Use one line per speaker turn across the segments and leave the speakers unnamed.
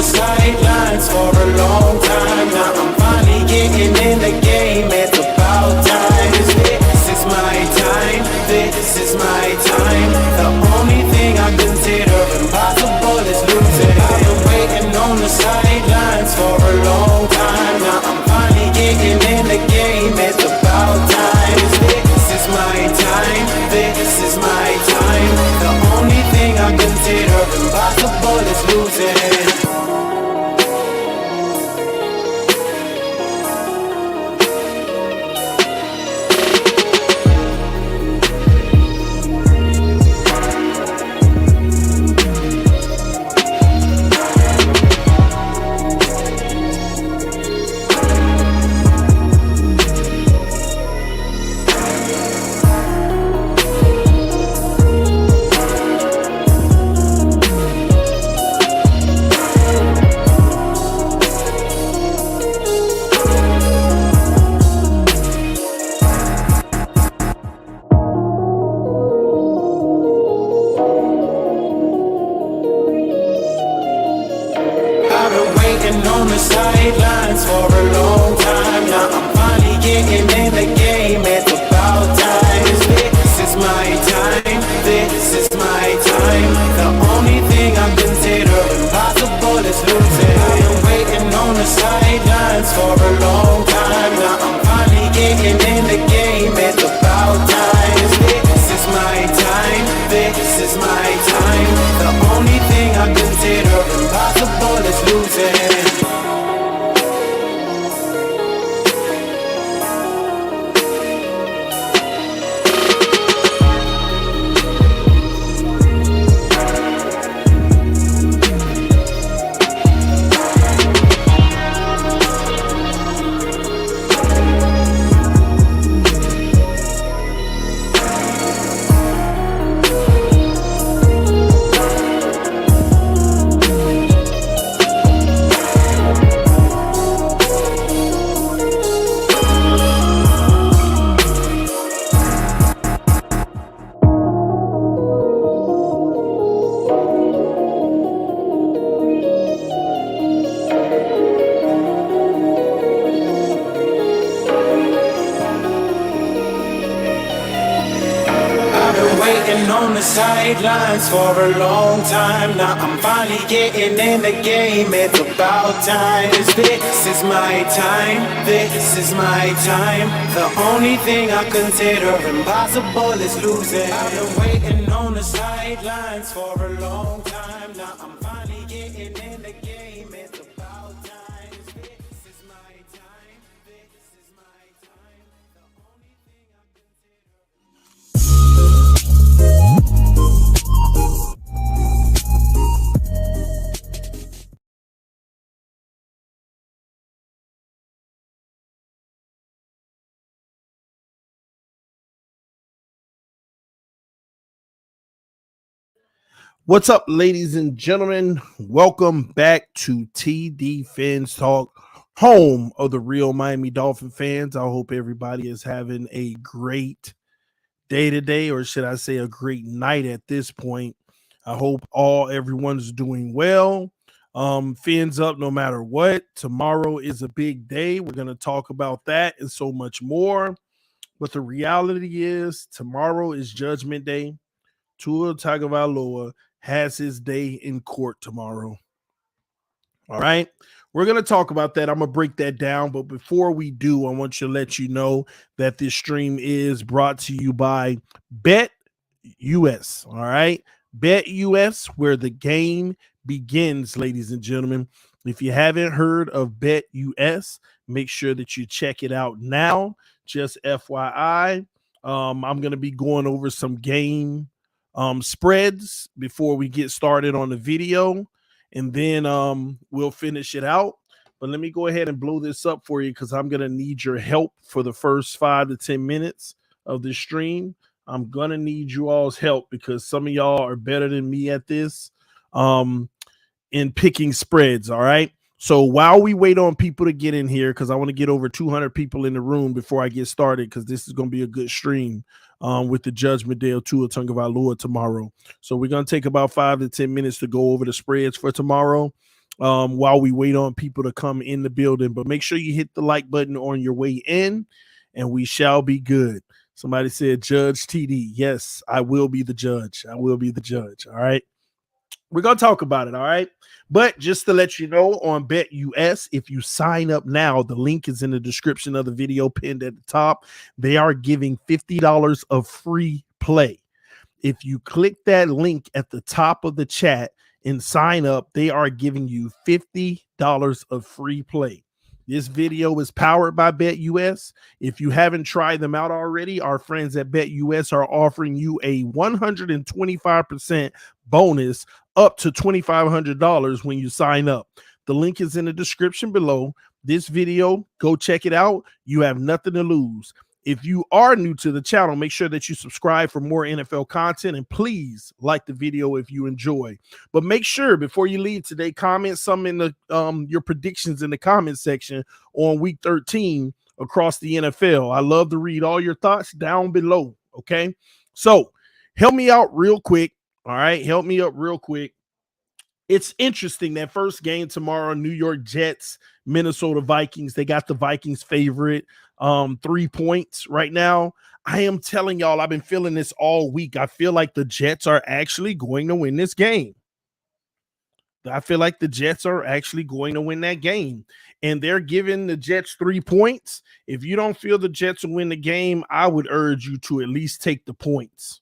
sidelines for a long time. Now I'm finally getting in the game. It's about time. This is my time. This is my time. The only thing I consider impossible is losing. I've been waiting on the sidelines for a long time. Now I'm finally getting in the game. It's about time. This is my time. This is my time. The only thing I consider impossible is losing. On the sidelines for a long time. Now I'm finally getting in the game. It's about time. This is my time. This is my time. The only thing I consider impossible is losing. I've been waiting on the sidelines for a long time. Now I'm finally getting in the game. It's about time. This is my time. This is my time. The only thing I consider impossible is losing. On the sidelines for a long time. Now I'm finally getting in the game. It's about time. This is my time. This is my time. The only thing I consider impossible is losing. I've been waiting on the sidelines for a long time. Now I'm finally getting in the game. It's about time. This is my time. This is my time. The only thing I consider.
What's up, ladies and gentlemen? Welcome back to TDPHINSTALK, home of the real Miami Dolphin fans. I hope everybody is having a great day today, or should I say a great night at this point. I hope everyone's doing well. Fins up no matter what. Tomorrow is a big day. We're going to talk about that and so much more. But the reality is tomorrow is Judgment Day. Tua Tagovailoa has his day in court tomorrow. All right. We're going to talk about that. I'm going to break that down. But before we do, I want to let you know that this stream is brought to you by BetUS. All right. BetUS, where the game begins, ladies and gentlemen. If you haven't heard of BetUS, make sure that you check it out now. Just FYI, I'm going to be going over some game spreads before we get started on the video, and then we'll finish it out. But let me go ahead and blow this up for you because I'm going to need your help for the first 5 to 10 minutes of the stream. I'm going to need you all's help because some of y'all are better than me at this in picking spreads, all right? So while we wait on people to get in here, because I want to get over 200 people in the room before I get started, because this is going to be a good stream with the Judgment Day of Tua Tagovailoa tomorrow. So we're going to take about 5 to 10 minutes to go over the spreads for tomorrow. while we wait on people to come in the building. But make sure you hit the like button on your way in, and we shall be good. Somebody said, Judge TD. Yes, I will be the judge. I will be the judge. All right. We're going to talk about it. All right. But just to let you know, on BetUS, if you sign up now, the link is in the description of the video pinned at the top. They are giving $50 of free play. If you click that link at the top of the chat and sign up, they are giving you $50 of free play. This video is powered by BetUS. If you haven't tried them out already, our friends at BetUS are offering you a 125% bonus up to $2,500 when you sign up. The link is in the description below. This video, go check it out. You have nothing to lose. If you are new to the channel, make sure that you subscribe for more NFL content, and please like the video if you enjoy. But make sure before you leave today, comment some in the your predictions in the comment section on week 13 across the NFL. I love to read all your thoughts down below. Okay, so help me out real quick. All right, help me up real quick. It's interesting that first game tomorrow, New York Jets, Minnesota Vikings. They got the Vikings favorite, 3 points right now. I am telling y'all, I've been feeling this all week. I feel like the Jets are actually going to win this game. I feel like the Jets are actually going to win that game. And they're giving the Jets 3 points. If you don't feel the Jets will win the game, I would urge you to at least take the points.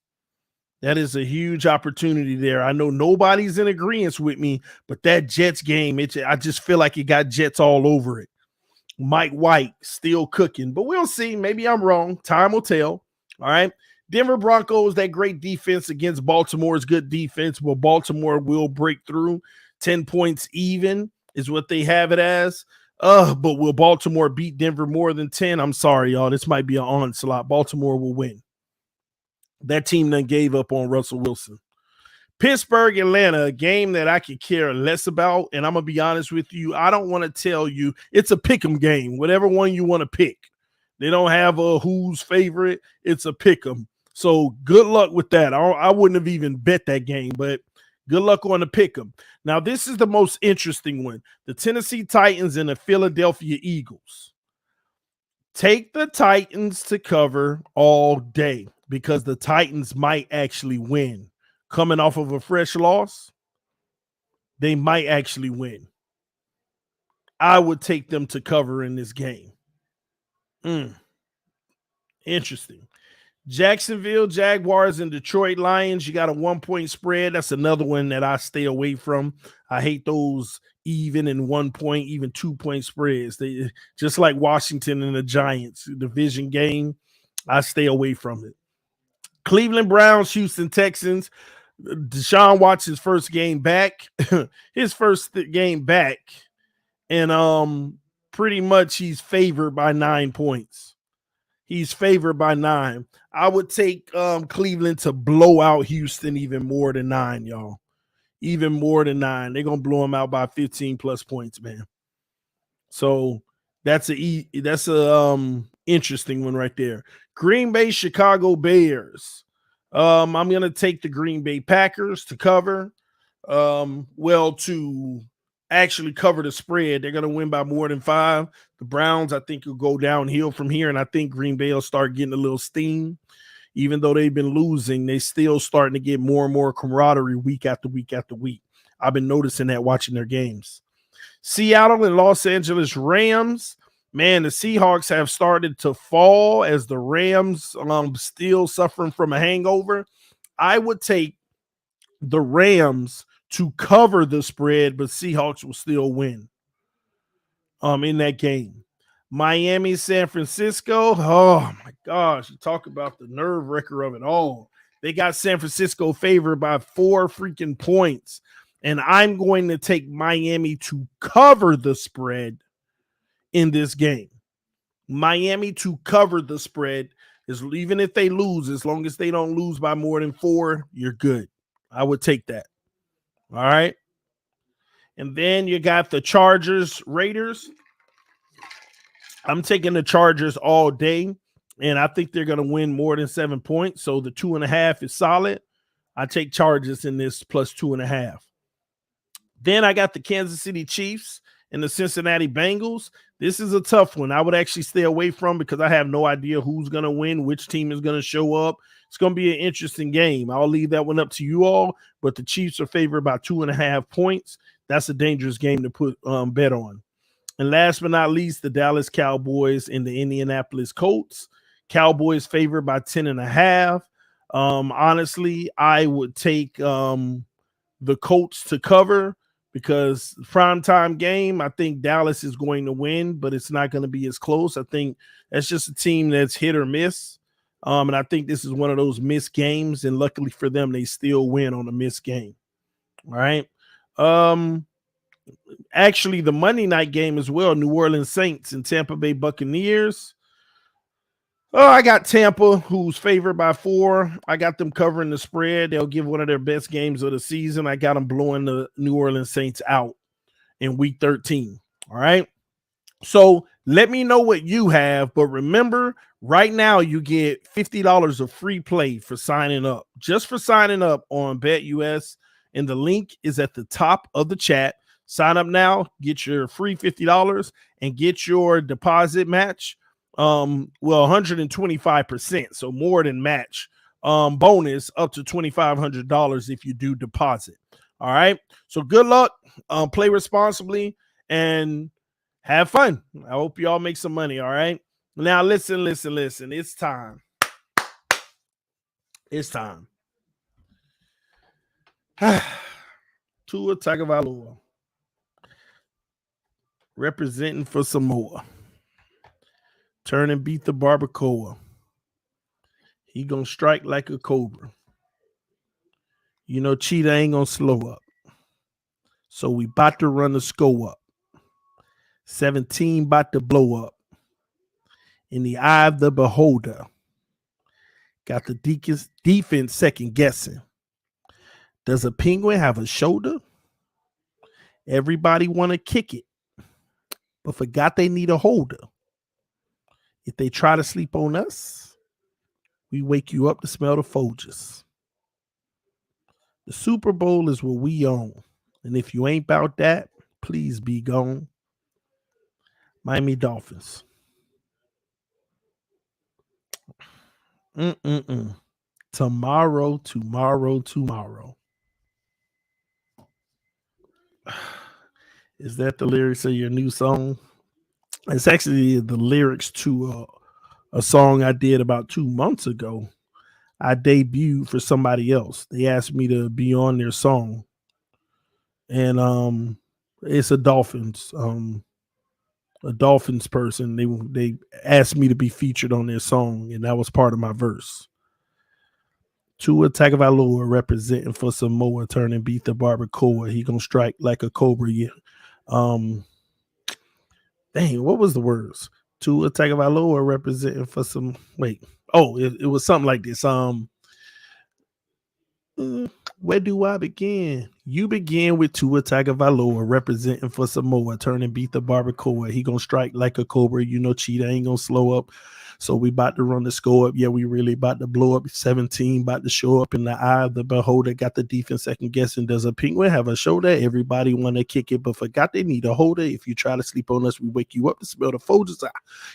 That is a huge opportunity there. I know nobody's in agreement with me, but that Jets game, I just feel like it got Jets all over it. Mike White still cooking, but we'll see. Maybe I'm wrong. Time will tell. All right. Denver Broncos, that great defense against Baltimore's good defense, but Baltimore will break through. 10 points even is what they have it as. But will Baltimore beat Denver more than 10? I'm sorry, y'all. This might be an onslaught. Baltimore will win. That team done gave up on Russell Wilson. Pittsburgh, Atlanta, a game that I could care less about. And I'm going to be honest with you. I don't want to tell you. It's a pick 'em game, whatever one you want to pick. They don't have a who's favorite. It's a pick 'em. So good luck with that. I wouldn't have even bet that game, but good luck on the pick 'em. Now, this is the most interesting one. The Tennessee Titans and the Philadelphia Eagles. Take the Titans to cover all day, because the Titans might actually win. Coming off of a fresh loss, they might actually win. I would take them to cover in this game. Interesting. Jacksonville Jaguars and Detroit Lions. You got a 1-point spread. That's another one that I stay away from. I hate those even and 1 point, even 2-point spreads. They just like Washington and the Giants division game. I stay away from it. Cleveland Browns, Houston Texans. Deshaun Watson's first game back. His first game back. And pretty much he's favored by 9 points. He's favored by 9. I would take Cleveland to blow out Houston even more than 9, y'all. Even more than 9. They're going to blow them out by 15 plus points, man. So that's a interesting one right there. Green Bay, Chicago Bears. I'm going to take the Green Bay Packers to cover. To actually cover the spread. They're going to win by more than 5. The Browns, I think, will go downhill from here, and I think Green Bay will start getting a little steam. Even though they've been losing, they still starting to get more and more camaraderie week after week after week. I've been noticing that watching their games. Seattle and Los Angeles Rams. Man, the Seahawks have started to fall as the Rams still suffering from a hangover. I would take the Rams to cover the spread, but Seahawks will still win in that game. Miami, San Francisco. Oh, my gosh. You talk about the nerve wrecker of it all. They got San Francisco favored by 4 freaking points, and I'm going to take Miami to cover the spread in this game. Miami to cover the spread. Even if they lose, as long as they don't lose by more than 4, you're good. I would take that. All right. And then you got the Chargers, Raiders. I'm taking the Chargers all day, and I think they're going to win more than 7 points. So the 2.5 is solid. I take Chargers in this plus 2.5. Then I got the Kansas City Chiefs and the Cincinnati Bengals. This is a tough one. I would actually stay away from because I have no idea who's going to win, which team is going to show up. It's going to be an interesting game. I'll leave that one up to you all, but the Chiefs are favored by 2.5 points. That's a dangerous game to put bet on. And last but not least, the Dallas Cowboys and the Indianapolis Colts. Cowboys favored by 10.5. Honestly, I would take the Colts to cover because primetime game, I think Dallas is going to win, but it's not going to be as close. I think that's just a team that's hit or miss. And I think this is one of those missed games, and luckily for them, they still win on a missed game. All right. Actually, the Monday night game as well, New Orleans Saints and Tampa Bay Buccaneers. Oh, I got Tampa, who's favored by 4. I got them covering the spread. They'll give one of their best games of the season. I got them blowing the New Orleans Saints out in week 13. All right. So let me know what you have. But remember, right now you get $50 of free play for signing up. Just for signing up on BetUS. And the link is at the top of the chat. Sign up now, get your free $50 and get your deposit match. 125%, so more than match. Bonus up to $2,500 if you do deposit. All right. So good luck. Play responsibly and have fun. I hope you all make some money. All right. Now listen. It's time. It's time. Tua Tagovailoa representing for Samoa. Turn and beat the barbacoa. He gonna strike like a cobra. You know, Cheetah ain't gonna slow up. So we about to run the score up. 17 about to blow up. In the eye of the beholder. Got the defense second guessing. Does a penguin have a shoulder? Everybody want to kick it, but forgot they need a holder. If they try to sleep on us, we wake you up to smell the Folgers. The Super Bowl is what we own. And if you ain't about that, please be gone. Miami Dolphins. Tomorrow. Is that the lyrics of your new song? It's actually the lyrics to a song I did about 2 months ago. I debuted for somebody else. They asked me to be on their song. And it's a Dolphins person. They asked me to be featured on their song, and that was part of my verse. Tua Tagovailoa representing for Samoa, turn and beat the barbacoa. He gonna strike like a cobra. Yeah. Dang, what was the words? Tua Tagovailoa representing for some. Wait. Oh, it was something like this. Where do I begin? You begin with Tua Tagovailoa representing for Samoa, turn and beat the barbacoa. He gonna strike like a cobra. You know, Cheetah ain't gonna slow up. So we about to run the score up. Yeah, we really about to blow up. 17 about to show up in the eye of the beholder. Got the defense second guessing. Does a penguin have a shoulder? Everybody want to kick it, but forgot they need a holder. If you try to sleep on us, we wake you up to smell the Folgers.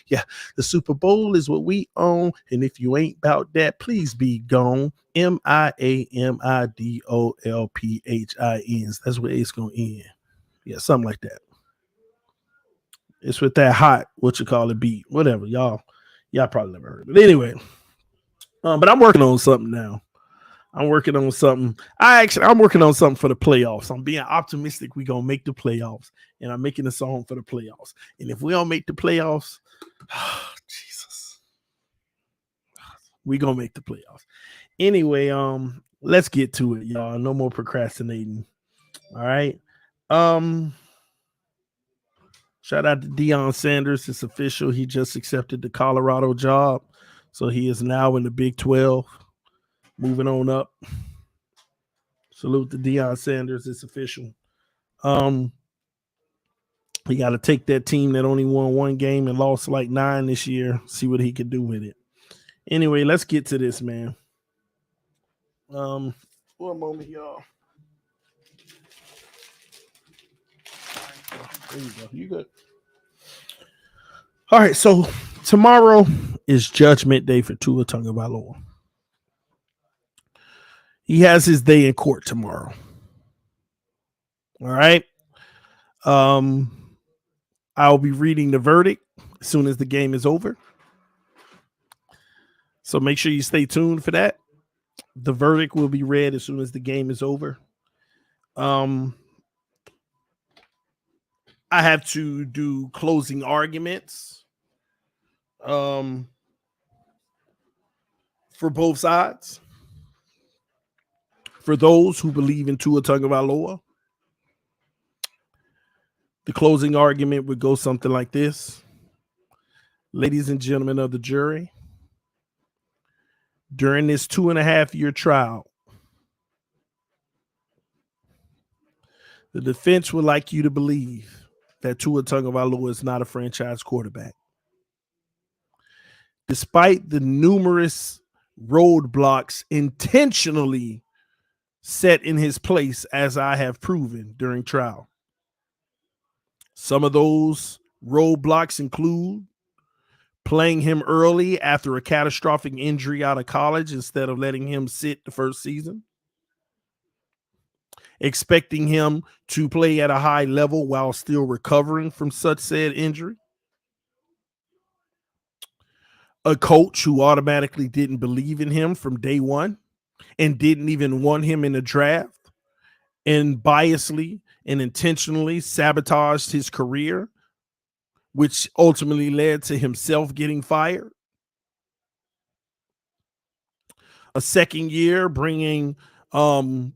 Yeah, the Super Bowl is what we own. And if you ain't about that, please be gone. MIAMIDOLPHINs. That's where it's going to end. Yeah, something like that. It's with that hot, beat. Whatever, y'all probably never heard of it. Anyway, but I'm working on something now. I'm working on something for the playoffs. I'm being optimistic we're going to make the playoffs, and I'm making a song for the playoffs. And if we don't make the playoffs, Jesus, we're going to make the playoffs. Anyway, let's get to it, y'all. No more procrastinating. All right. Shout out to Deion Sanders. It's official. He just accepted the Colorado job. So he is now in the Big 12. Moving on up. Salute to Deion Sanders. It's official. He got to take that team that only won one game and lost like 9 this year. See what he can do with it. Anyway, let's get to this, man. One moment, y'all. There you go. You good. All right, so tomorrow is Judgment Day for Tua Tagovailoa. He has his day in court tomorrow. All right. I'll be reading the verdict as soon as the game is over. So make sure you stay tuned for that. The verdict will be read as soon as the game is over. I have to do closing arguments for both sides. For those who believe in Tua Tagovailoa, the closing argument would go something like this. Ladies and gentlemen of the jury, during this 2.5-year trial, the defense would like you to believe that Tua Tagovailoa is not a franchise quarterback. Despite the numerous roadblocks intentionally set in his place, as I have proven during trial. Some of those roadblocks include playing him early after a catastrophic injury out of college instead of letting him sit the first season, expecting him to play at a high level while still recovering from such said injury, a coach who automatically didn't believe in him from day one and didn't even want him in the draft and biasly and intentionally sabotaged his career, which ultimately led to himself getting fired. A second year bringing no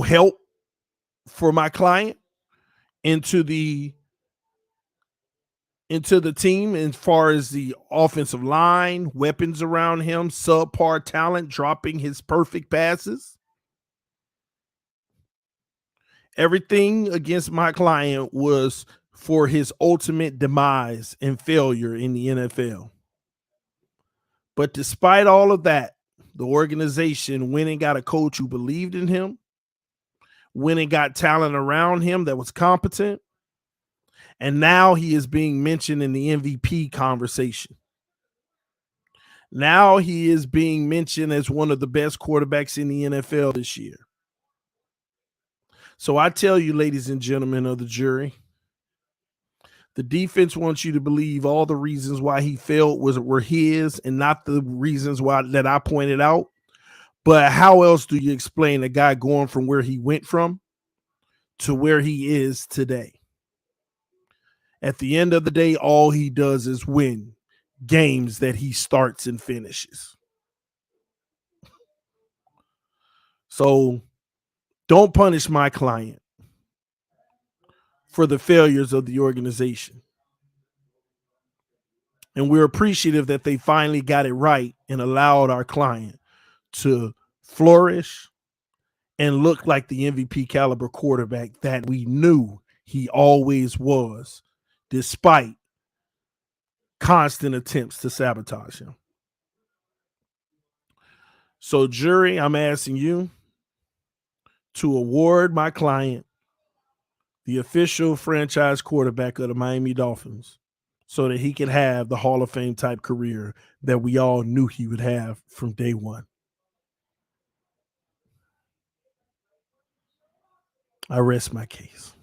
help for my client into the team as far as the offensive line, weapons around him, subpar talent, dropping his perfect passes. Everything against my client was for his ultimate demise and failure in the NFL. But despite all of that, the organization went and got a coach who believed in him, went and got talent around him that was competent, and now he is being mentioned in the MVP conversation. Now he is being mentioned as one of the best quarterbacks in the NFL this year. So I tell you, ladies and gentlemen of the jury, the defense wants you to believe all the reasons why he failed were his and not the reasons why that I pointed out. But how else do you explain a guy going from where he went from to where he is today? At the end of the day, all he does is win games that he starts and finishes. So don't punish my client for the failures of the organization. And we're appreciative that they finally got it right and allowed our client to flourish and look like the MVP caliber quarterback that we knew he always was, despite constant attempts to sabotage him. So, jury, I'm asking you to award my client the official franchise quarterback of the Miami Dolphins so that he can have the Hall of Fame type career that we all knew he would have from day one. I rest my case.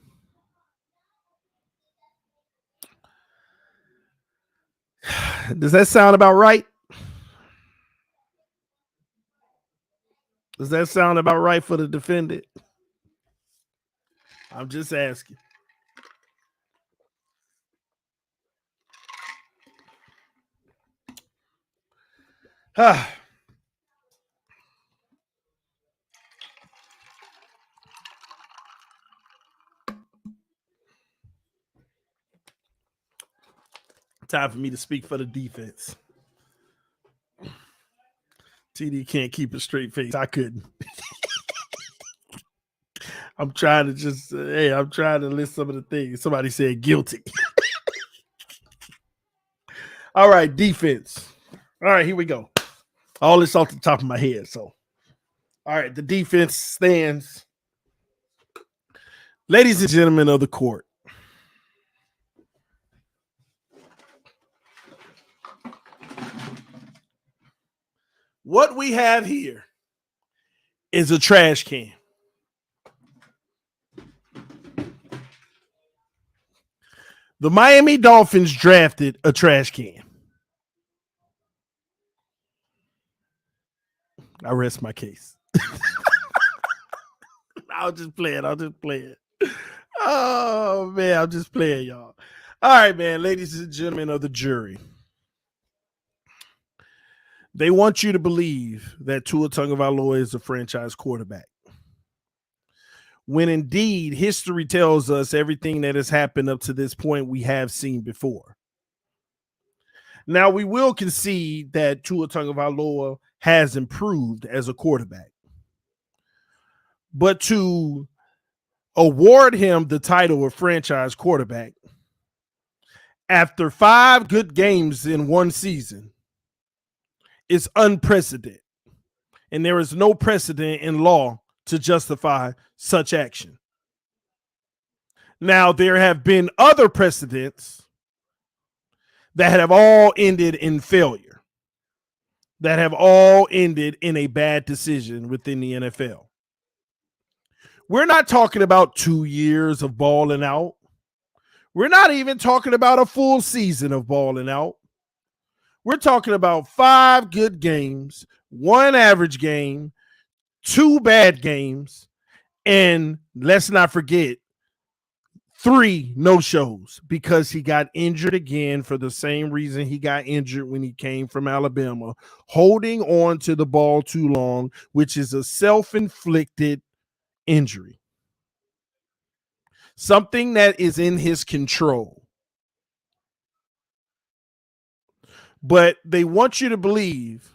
Does that sound about right? Does that sound about right for the defendant? I'm just asking. Time for me to speak for the defense. TD can't keep a straight face. I couldn't. I'm trying to list some of the things. Somebody said guilty. All right, defense. All right, here we go. All this off the top of my head. So, all right, the defense stands. Ladies and gentlemen of the court, What we have here is a trash can. The Miami Dolphins drafted a trash can. I rest my case. I'll just play it. Oh, man, I'm just playing, y'all. All right, man, ladies and gentlemen of the jury. They want you to believe that Tua Tagovailoa is a franchise quarterback, when indeed history tells us everything that has happened up to this point we have seen before. Now, we will concede that Tua Tagovailoa has improved as a quarterback. But to award him the title of franchise quarterback after 5 good games in one season is unprecedented. And there is no precedent in law to justify such action. Now, there have been other precedents that have all ended in failure, that have all ended in a bad decision within the NFL. We're not talking about 2 years of balling out. We're not even talking about a full season of balling out. We're talking about 5 good games, 1 average game, 2 bad games, and let's not forget 3 no-shows because he got injured again for the same reason he got injured when he came from Alabama, holding on to the ball too long, which is a self-inflicted injury. Something that is in his control. But they want you to believe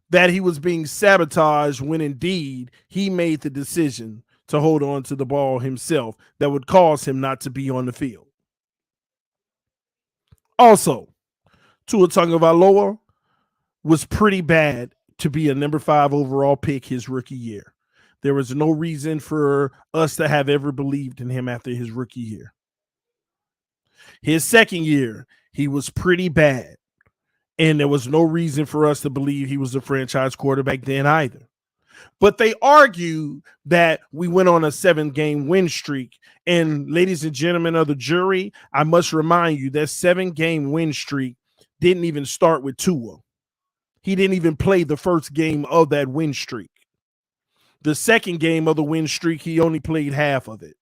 that he was being sabotaged when indeed he made the decision to hold on to the ball himself that would cause him not to be on the field. Also, Tua Tagovailoa was pretty bad to be a number 5 overall pick his rookie year. There was no reason for us to have ever believed in him after his rookie year. His second year, he was pretty bad. And there was no reason for us to believe he was a franchise quarterback then either. But they argue that we went on a 7-game win streak. And ladies and gentlemen of the jury, I must remind you that 7-game win streak didn't even start with Tua. He didn't even play the first game of that win streak. The second game of the win streak, he only played half of it.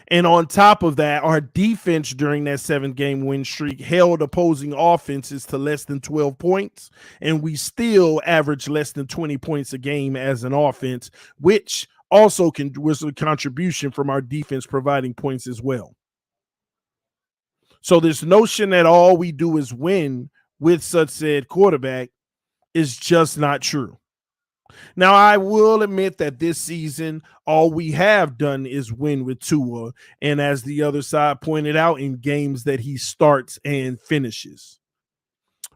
And on top of that, our defense during that 7-game win streak held opposing offenses to less than 12 points, and we still averaged less than 20 points a game as an offense, which also was a contribution from our defense providing points as well. So this notion that all we do is win with such said quarterback is just not true. Now, I will admit that this season, all we have done is win with Tua, and as the other side pointed out, in games that he starts and finishes.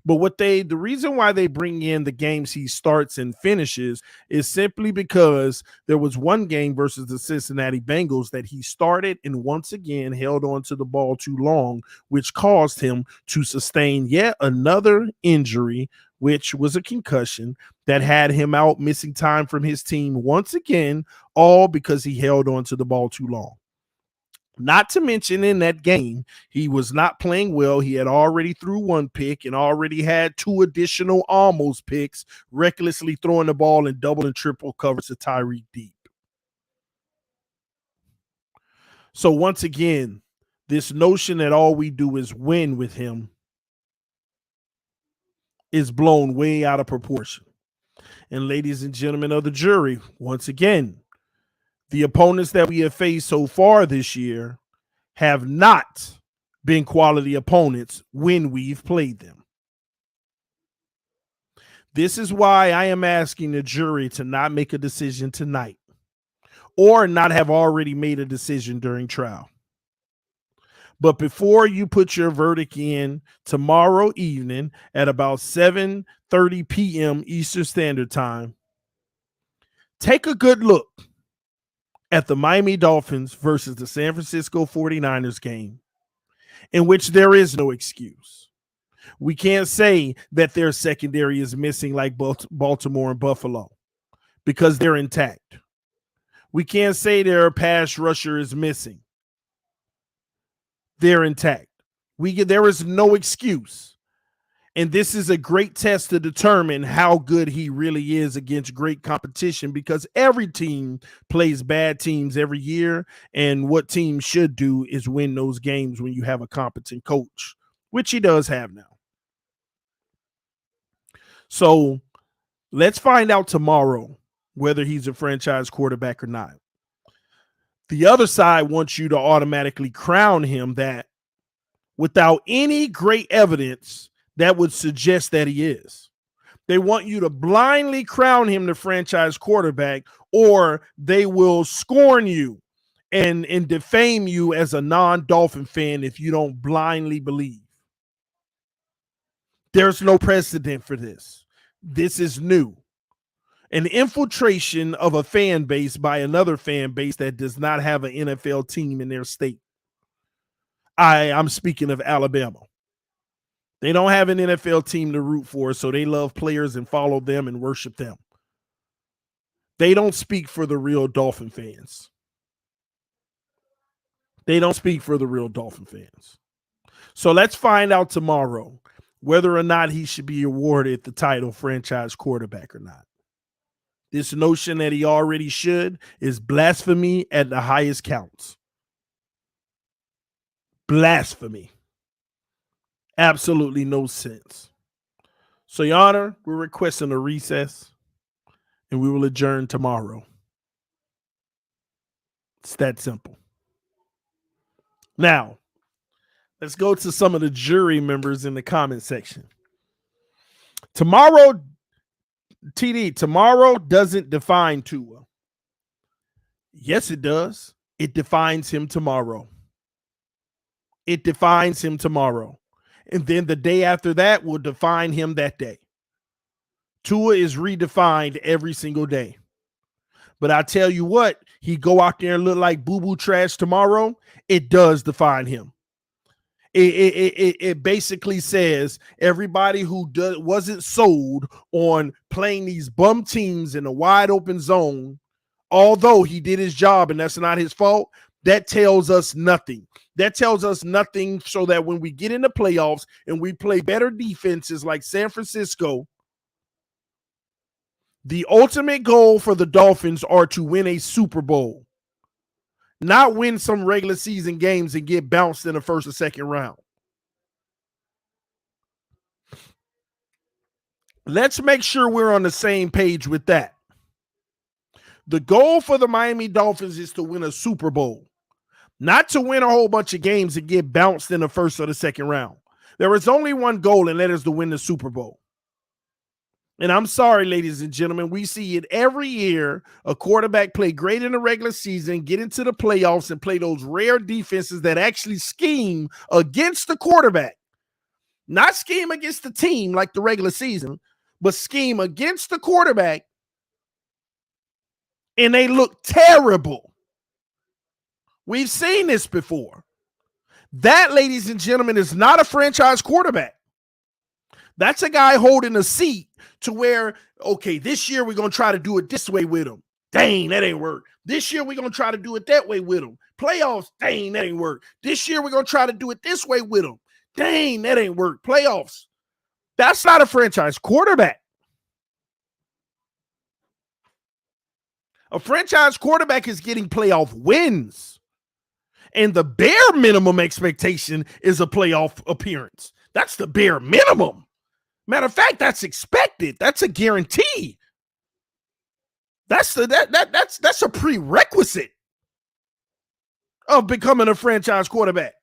But the reason why they bring in the games he starts and finishes is simply because there was one game versus the Cincinnati Bengals that he started and once again held on to the ball too long, which caused him to sustain yet another injury, which was a concussion that had him out missing time from his team once again, all because he held on to the ball too long. Not to mention in that game, he was not playing well. He had already threw 1 pick and already had 2 additional almost picks, recklessly throwing the ball in double and triple coverage to Tyreek deep. So once again, this notion that all we do is win with him is blown way out of proportion. And ladies and gentlemen of the jury, once again, the opponents that we have faced so far this year have not been quality opponents when we've played them. This is why I am asking the jury to not make a decision tonight or not have already made a decision during trial. But before you put your verdict in tomorrow evening at about 7:30 p.m. Eastern Standard Time, take a good look at the Miami Dolphins versus the San Francisco 49ers game, in which there is no excuse. We can't say that their secondary is missing like Baltimore and Buffalo because they're intact. We can't say their pass rusher is missing. They're intact. There is no excuse. And this is a great test to determine how good he really is against great competition, because every team plays bad teams every year. And what teams should do is win those games when you have a competent coach, which he does have now. So let's find out tomorrow whether he's a franchise quarterback or not. The other side wants you to automatically crown him that without any great evidence that would suggest that he is. They want you to blindly crown him the franchise quarterback, or they will scorn you and defame you as a non-Dolphin fan if you don't blindly believe. There's no precedent for this. This is new. An infiltration of a fan base by another fan base that does not have an NFL team in their state. I'm speaking of Alabama. They don't have an NFL team to root for, so they love players and follow them and worship them. They don't speak for the real Dolphin fans. They don't speak for the real Dolphin fans. So let's find out tomorrow whether or not he should be awarded the title franchise quarterback or not. This notion that he already should is blasphemy at the highest counts. Blasphemy. Absolutely no sense. So, Your Honor, we're requesting a recess and we will adjourn tomorrow. It's that simple. Now, let's go to some of the jury members in the comment section. Tomorrow doesn't define Tua. Yes, it does. It defines him tomorrow. It defines him tomorrow. And then the day after that will define him that day. Tua is redefined every single day. But I tell you what, he go out there and look like boo-boo trash tomorrow, it does define him. It basically says everybody who wasn't sold on playing these bum teams in a wide open zone, although he did his job and that's not his fault, that tells us nothing. That tells us nothing, so that when we get in the playoffs and we play better defenses like San Francisco, the ultimate goal for the Dolphins are to win a Super Bowl, not win some regular season games and get bounced in the first or second round. Let's make sure we're on the same page with that. The goal for the Miami Dolphins is to win a Super Bowl, not to win a whole bunch of games and get bounced in the first or the second round. There is only one goal, and that is to win the Super Bowl. And I'm sorry, ladies and gentlemen, we see it every year. A quarterback play great in the regular season, get into the playoffs, and play those rare defenses that actually scheme against the quarterback. Not scheme against the team like the regular season, but scheme against the quarterback. And they look terrible. We've seen this before. That, ladies and gentlemen, is not a franchise quarterback. That's a guy holding a seat to where, okay, this year we're going to try to do it this way with him. Dang, that ain't work. This year we're going to try to do it that way with him. Playoffs, dang, that ain't work. This year we're going to try to do it this way with him. Dang, that ain't work. Playoffs. That's not a franchise quarterback. A franchise quarterback is getting playoff wins. And the bare minimum expectation is a playoff appearance. That's the bare minimum. Matter of fact, that's expected. That's a guarantee. That's a prerequisite of becoming a franchise quarterback.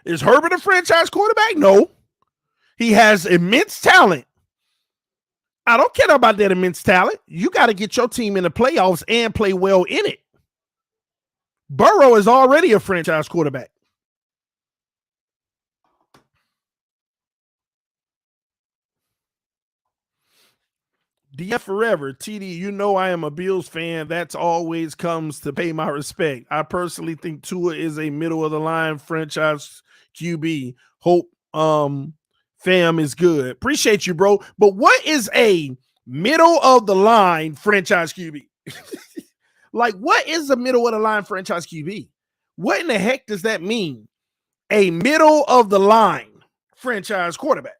Is Herbert a franchise quarterback? No. He has immense talent. I don't care about that immense talent. You got to get your team in the playoffs and play well in it. Burrow is already a franchise quarterback. DF forever. TD, you know I am a Bills fan. That's always comes to pay my respect. I personally think Tua is a middle of the line franchise QB. Hope fam is good. Appreciate you, bro. But what is a middle of the line franchise QB? Like, what is a middle of the line franchise QB? What in the heck does that mean? A middle of the line franchise quarterback.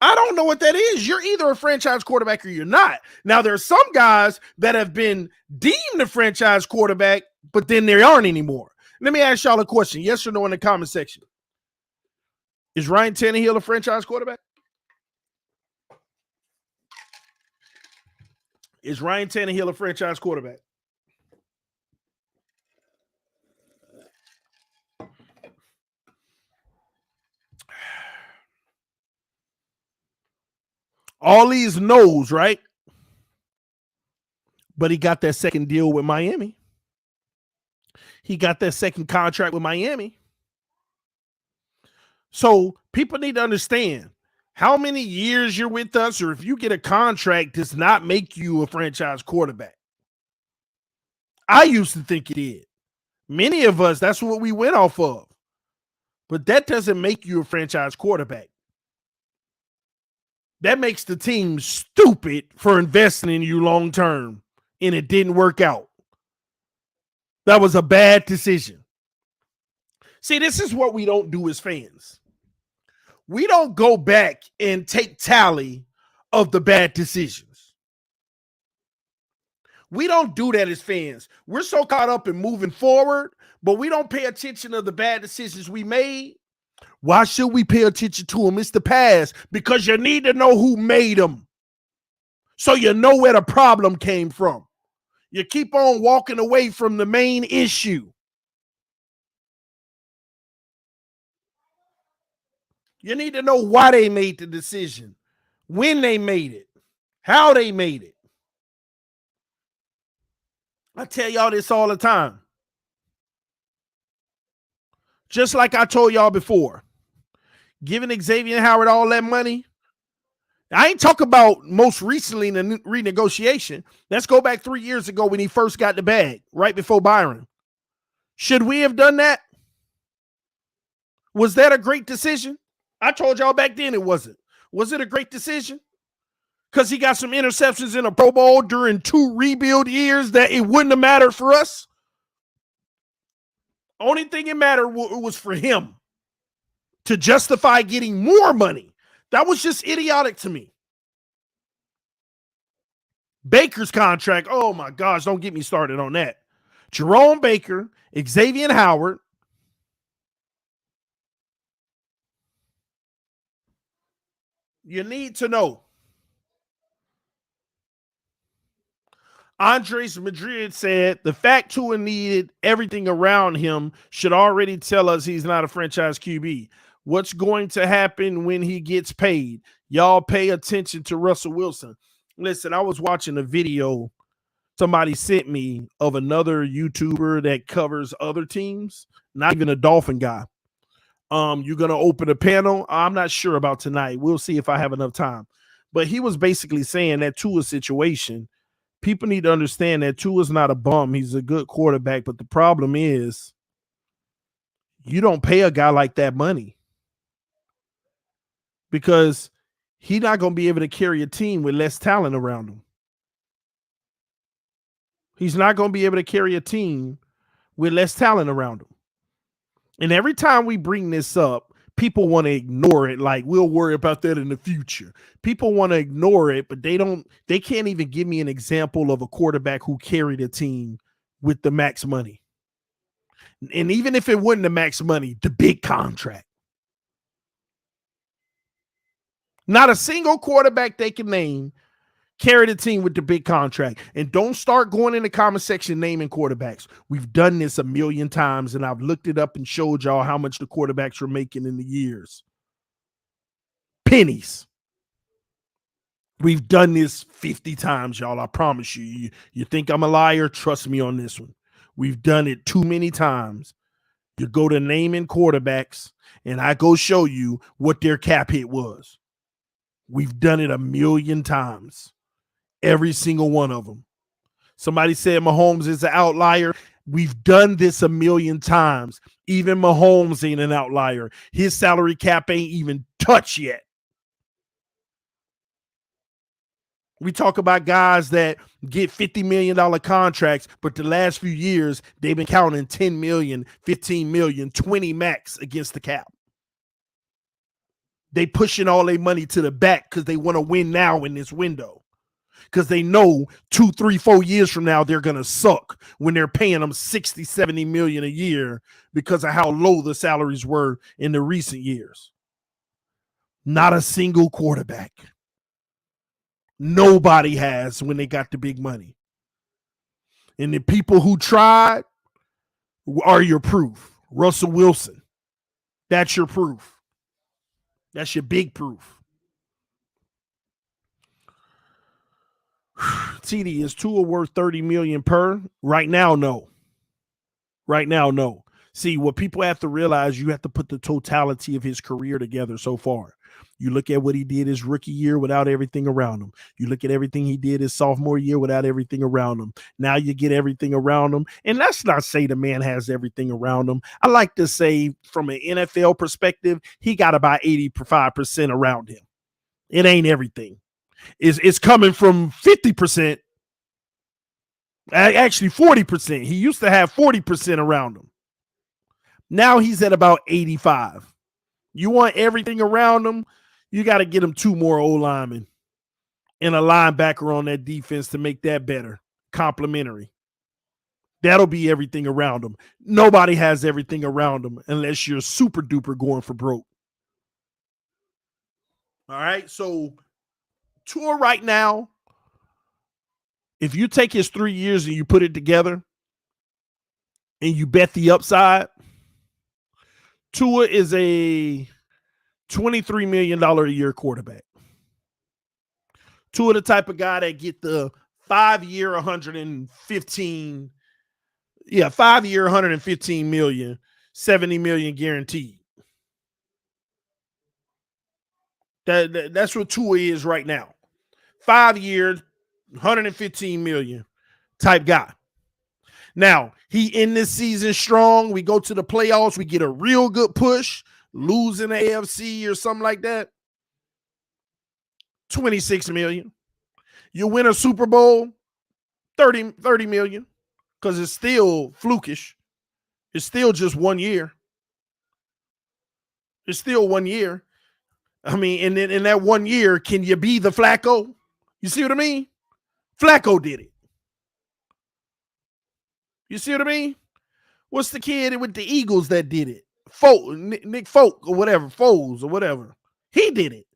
I don't know what that is. You're either a franchise quarterback or you're not. Now, there are some guys that have been deemed a franchise quarterback, but then they aren't anymore. Let me ask y'all a question. Yes or no in the comment section. Is Ryan Tannehill a franchise quarterback? Is Ryan Tannehill a franchise quarterback? All these knows, right? But he got that second deal with Miami. He got that second contract with Miami. So people need to understand how many years you're with us, or if you get a contract, does not make you a franchise quarterback. I used to think it did. Many of us, that's what we went off of. But that doesn't make you a franchise quarterback. That makes the team stupid for investing in you long term, and it didn't work out. That was a bad decision. See, this is what we don't do as fans. We don't go back and take tally of the bad decisions. We don't do that as fans. We're so caught up in moving forward, but we don't pay attention to the bad decisions we made. Why should we pay attention to them? It's the past, because you need to know who made them, so you know where the problem came from. You keep on walking away from the main issue. You need to know why they made the decision, when they made it, how they made it. I tell y'all this all the time. Just like I told y'all before, giving Xavier Howard all that money. I ain't talking about most recently in the renegotiation. Let's go back 3 years ago when he first got the bag, right before Byron. Should we have done that? Was that a great decision? I told y'all back then it wasn't. Was it a great decision? Because he got some interceptions in a Pro Bowl during 2 rebuild years that it wouldn't have mattered for us? Only thing it mattered was for him to justify getting more money. That was just idiotic to me. Baker's contract, oh my gosh, don't get me started on that. Jerome Baker, Xavier Howard. You need to know. Andres Madrid said the fact Tua needed everything around him should already tell us he's not a franchise QB. What's going to happen when he gets paid? Y'all pay attention to Russell Wilson. Listen, I was watching a video somebody sent me of another YouTuber that covers other teams, not even a Dolphin guy. You're going to open a panel. I'm not sure about tonight. We'll see if I have enough time. But he was basically saying that Tua situation, people need to understand that Tua's not a bum. He's a good quarterback. But the problem is you don't pay a guy like that money, because he's not going to be able to carry a team with less talent around him. He's not going to be able to carry a team with less talent around him. And every time we bring this up, people want to ignore it. Like, we'll worry about that in the future. People want to ignore it, but they can't even give me an example of a quarterback who carried a team with the max money. And even if it wasn't the max money, the big contract. Not a single quarterback they can name carried a team with the big contract. And don't start going in the comment section naming quarterbacks. We've done this a million times, and I've looked it up and showed y'all how much the quarterbacks were making in the years. Pennies. We've done this 50 times, y'all. I promise you. You think I'm a liar? Trust me on this one. We've done it too many times. You go to naming quarterbacks, and I go show you what their cap hit was. We've done it a million times. Every single one of them. Somebody said Mahomes is an outlier. We've done this a million times. Even Mahomes ain't an outlier. His salary cap ain't even touched yet. We talk about guys that get $50 million contracts, but the last few years, they've been counting 10 million, 15 million, 20 max against the cap. They pushing all their money to the back because they want to win now in this window. Because they know 2, 3, 4 years from now, they're going to suck when they're paying them 60, 70 million a year because of how low the salaries were in the recent years. Not a single quarterback. Nobody has when they got the big money. And the people who tried are your proof. Russell Wilson. That's your proof. That's your big proof. TD, is Tua worth 30 million per? Right now, no. Right now, no. See, what people have to realize, you have to put the totality of his career together so far. You look at what he did his rookie year without everything around him. You look at everything he did his sophomore year without everything around him. Now you get everything around him. And let's not say the man has everything around him. I like to say from an NFL perspective, he got about 85% around him. It ain't everything. It's coming from 50%. Actually, 40%. He used to have 40% around him. Now he's at about 85. You want everything around him, you got to get him 2 more O-linemen and a linebacker on that defense to make that better, complementary. That'll be everything around him. Nobody has everything around him unless you're super duper going for broke. All right, so Tua right now, if you take his 3 years and you put it together and you bet the upside, Tua is a $23 million a year quarterback. Tua the type of guy that get the 5-year 115, 5-year 115 million, 70 million guaranteed. That's what Tua is right now. 5 years, 115 million type guy. Now, he in this season strong. We go to the playoffs. We get a real good push, lose in the AFC or something like that. 26 million. You win a Super Bowl, 30 million, because it's still flukish. It's still just 1 year. It's still 1 year. I mean, and then in that 1 year, can you be the Flacco? You see what I mean? Flacco did it. You see what I mean? What's the kid with the Eagles that did it? Nick Folk or whatever, Foles or whatever. He did it.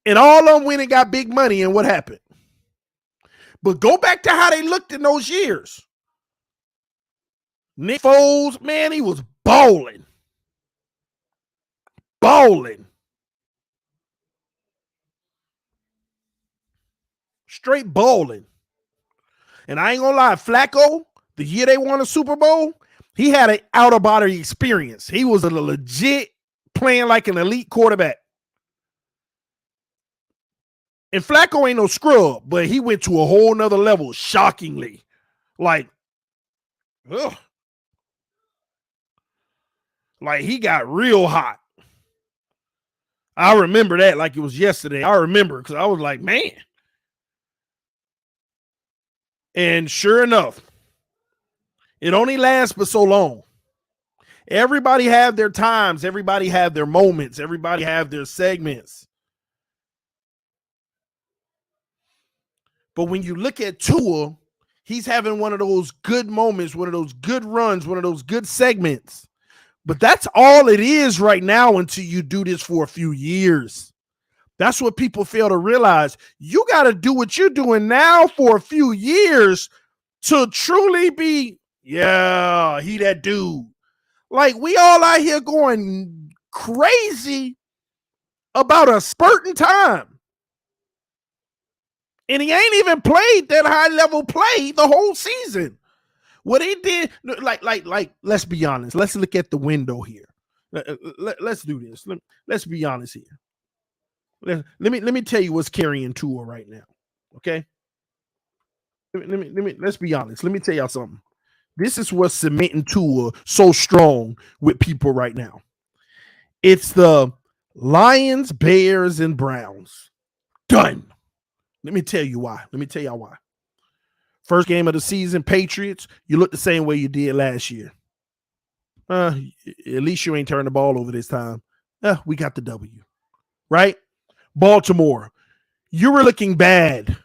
And all of them went and got big money, and what happened? But go back to how they looked in those years. Nick Foles, man, he was balling. Balling. Straight balling. And I ain't gonna lie, Flacco, the year they won a Super Bowl, he had an out-of-body experience. He was a legit playing like an elite quarterback. And Flacco ain't no scrub, but he went to a whole nother level, shockingly. Like, ugh. Like he got real hot. I remember that like it was yesterday. I remember because I was like, man. And sure enough, it only lasts but so long. Everybody have their times. Everybody have their moments. Everybody have their segments. But when you look at Tua, he's having one of those good moments, one of those good runs, one of those good segments. But that's all it is right now until you do this for a few years. That's what people fail to realize. You got to do what you're doing now for a few years to truly be, yeah, he that dude. Like we all out here going crazy about a spurt in time. And he ain't even played that high level play the whole season. What he did, like, let's be honest. Let's look at the window here. Let's do this. Let's be honest here. Let me tell you what's carrying Tua right now. Okay. Let's be honest. Let me tell y'all something. This is what's cementing Tua so strong with people right now. It's the Lions, Bears, and Browns. Done. Let me tell you why. Let me tell y'all why. First game of the season, Patriots, you look the same way you did last year. At least you ain't turned the ball over this time. We got the W. Right? Baltimore, you were looking bad.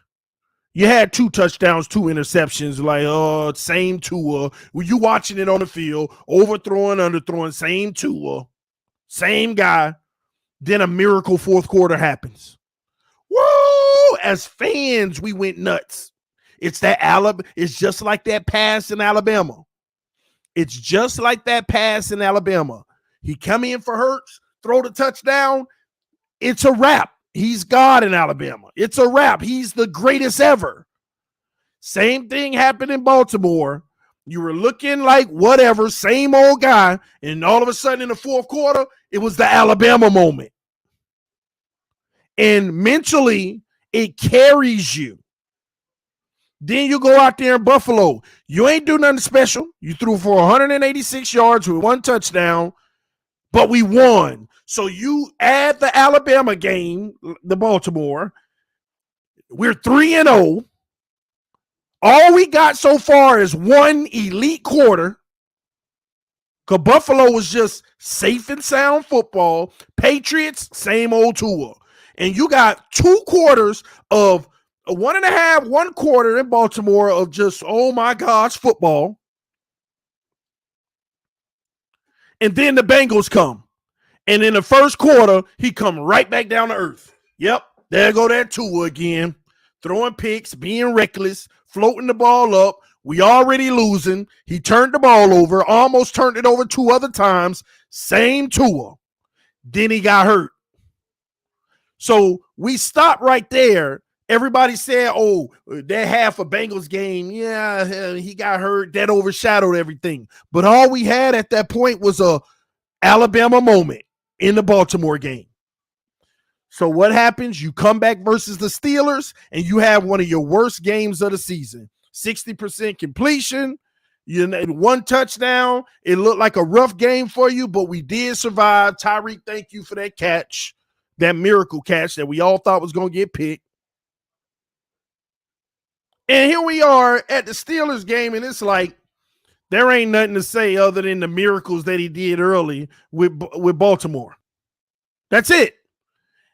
You had 2 touchdowns, 2 interceptions. Like, same Tua. Were you watching it on the field? Overthrowing, underthrowing, same Tua. Same guy. Then a miracle fourth quarter happens. Woo! As fans, we went nuts. It's just like that pass in Alabama. It's just like that pass in Alabama. He come in for Hurts, throw the touchdown. It's a wrap. He's God in Alabama. It's a wrap. He's the greatest ever. Same thing happened in Baltimore. You were looking like whatever, same old guy, and all of a sudden in the fourth quarter, it was the Alabama moment. And mentally, it carries you. Then you go out there in Buffalo. You ain't do nothing special. You threw for 186 yards with 1 touchdown, but we won. So you add the Alabama game, the Baltimore. We're 3-0. All we got so far is 1 elite quarter. Because Buffalo was just safe and sound football. Patriots, same old Tua. And you got 2 quarters of 1.5, 1 quarter in Baltimore of just, oh my gosh, football. And then the Bengals come. And in the first quarter, he come right back down to earth. Yep, there go that Tua again. Throwing picks, being reckless, floating the ball up. We already losing. He turned the ball over, almost turned it over 2 other times. Same Tua. Then he got hurt. So we stopped right there. Everybody said, oh, that half a Bengals game, yeah, he got hurt. That overshadowed everything. But all we had at that point was a Alabama moment in the Baltimore game. So what happens? You come back versus the Steelers, and you have one of your worst games of the season. 60% completion, 1 touchdown. It looked like a rough game for you, but we did survive. Tyreek, thank you for that catch, that miracle catch that we all thought was going to get picked. And here we are at the Steelers game, and it's like there ain't nothing to say other than the miracles that he did early with Baltimore. That's it.